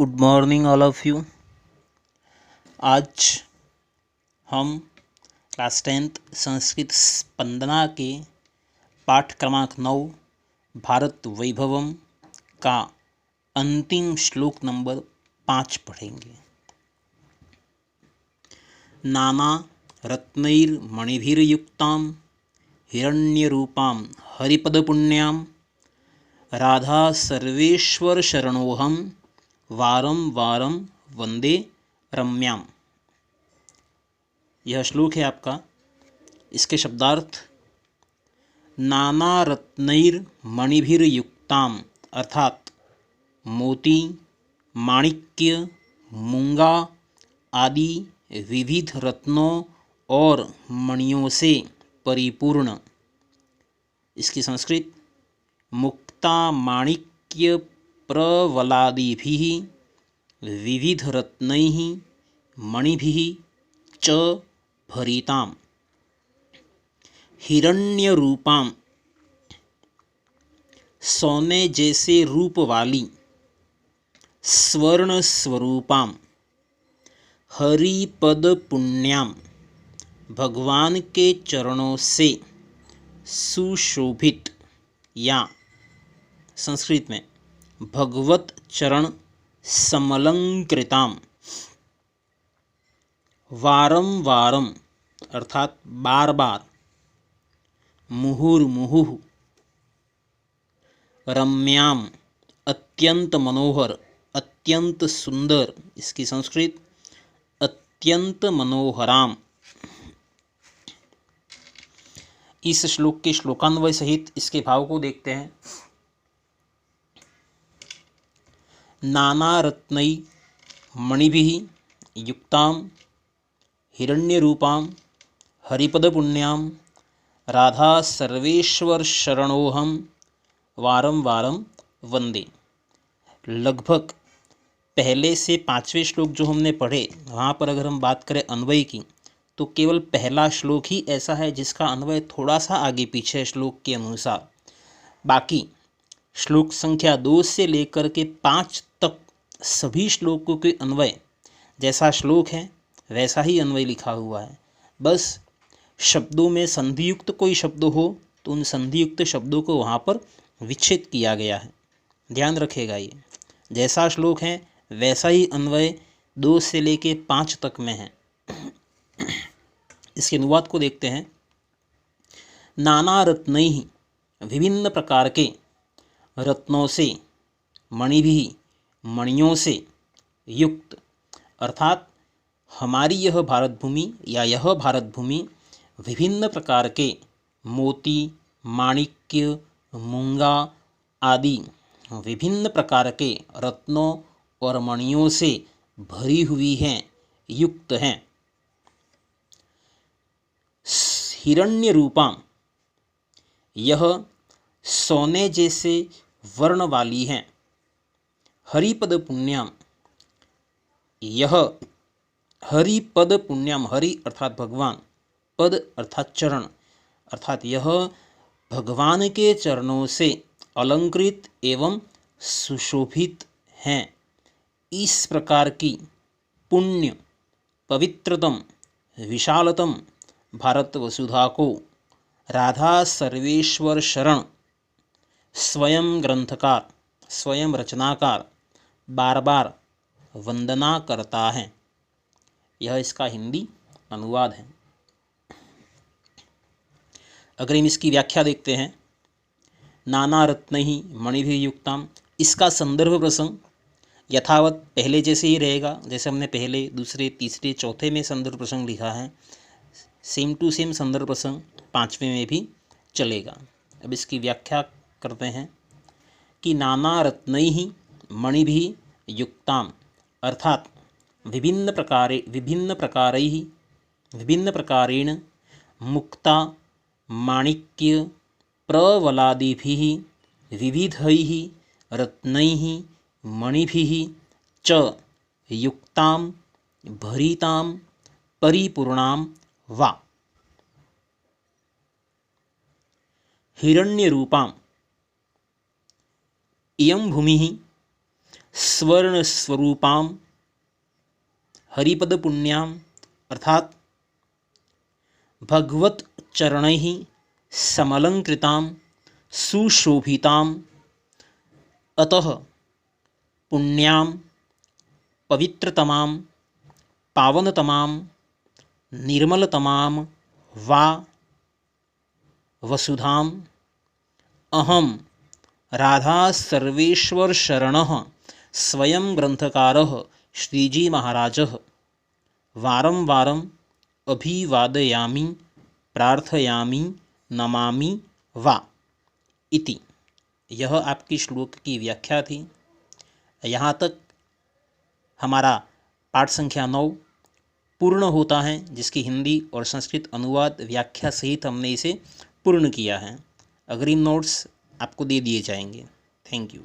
Good morning all of you. आज हम class 10th Sanskrit Spandana के पाठ क्रमांक 9 भारत वैभवम का अंतिम श्लोक नंबर 5 पढ़ेंगे। नाना रत्नैर्मणिभिर्युक्तां हिरण्यरूपां हरिपदपुण्यां राधा सर्वेश्वर शरणोहम वारं वारं वंदे रम्याम। यह श्लोक है आपका। इसके शब्दार्थ: नाना रत्नैर्मणिभिर्युक्ताम अर्थात मोती, माणिक्य, मूंगा आदि विविध रत्नों और मणियों से परिपूर्ण। इसकी संस्कृत: मुक्ता माणिक्य प्रवलादिभिः विविधरत्नैः मणिभिः च भरितां हिरण्यरूपां सोने जैसे रूप वाली स्वर्ण स्वरूपां हरिपद पुण्यां भगवान के चरणों से सुशोभित या संस्कृत में भगवत चरण समलंकृताम वारं वारं अर्थात बार बार मुहुर्मुहुः रम्याम अत्यंत मनोहर अत्यंत सुंदर। इसकी संस्कृत: अत्यंत मनोहराम। इस श्लोक के श्लोकान्वय सहित इसके भाव को देखते हैं। नाना रत्नै मणिभिः युक्तां हिरण्यरूपां हरिपदपुण्यां राधा सर्वेश्वर शरणोहम वारं वारं वंदे। लगभग पहले से 5वें श्लोक जो हमने पढ़े, वहाँ पर अगर हम बात करें अन्वय की, तो केवल पहला श्लोक ही ऐसा है जिसका अन्वय थोड़ा सा आगे पीछे है श्लोक के अनुसार। बाकी श्लोक संख्या 2 से लेकर के 5 तक सभी श्लोकों के अन्वय जैसा श्लोक है वैसा ही अन्वय लिखा हुआ है। बस शब्दों में संधियुक्त कोई शब्द हो तो उन संधियुक्त शब्दों को वहाँ पर विच्छेद किया गया है। ध्यान रखेगा, ये जैसा श्लोक है वैसा ही अन्वय 2 से लेके 5 तक में है। इसके अनुवाद को देखते हैं। नाना रत्नैः विभिन्न प्रकार के रत्नों से, मणिभिः मणियों से युक्त अर्थात हमारी यह भारत भूमि या यह भारत भूमि विभिन्न प्रकार के मोती, माणिक्य, मूंगा आदि विभिन्न प्रकार के रत्नों और मणियों से भरी हुई हैं, युक्त हैं। हिरण्य रूपां यह सोने जैसे वर्ण वाली हैं। हरिपद पुण्याम यह हरिपद पुण्याम, हरि अर्थात भगवान, पद अर्थात चरण, अर्थात यह भगवान के चरणों से अलंकृत एवं सुशोभित हैं। इस प्रकार की पुण्य पवित्रतम विशालतम भारत वसुधा को राधा सर्वेश्वर शरण स्वयं ग्रंथकार, स्वयं रचनाकार बार बार वंदना करता है। यह इसका हिंदी अनुवाद है। अगर हम इसकी व्याख्या देखते हैं, नाना रत्नैः मणिभिः युक्ताम, इसका संदर्भ प्रसंग यथावत पहले जैसे ही रहेगा। जैसे हमने पहले, दूसरे, तीसरे, चौथे में संदर्भ प्रसंग लिखा है, सेम टू सेम संदर्भ प्रसंग 5वें में भी चलेगा। अब इसकी व्याख्या करते हैं कि नाना रत्नैः मणिभिः युक्ताम अर्थात विभिन्न प्रकारेण मुक्ता माणिक्य प्रवलादिभिः विविधैः रत्नैः मणिभिः च युक्तां भरितां परिपूर्णां वा हिरण्यरूपां इयं भूमिः स्वर्णस्वरूपां हरिपद पुण्याम अर्थात भगवत चरणैः समलंकृतां सुशोभितां अतः पुण्यां पवित्रतमां पावनतमां निर्मलतमां वा वसुधाम् अहं राधा सर्वेश्वर शरणः स्वयं ग्रंथकारः श्रीजी महाराजः वारं वारम् अभिवादयामि प्रार्थयामि नमामि वा इति। यह आपकी श्लोक की व्याख्या थी। यहाँ तक हमारा पाठ संख्या 9 पूर्ण होता है, जिसकी हिंदी और संस्कृत अनुवाद व्याख्या सहित हमने इसे पूर्ण किया है। अग्रिम नोट्स आपको दे दिए जाएंगे। Thank you.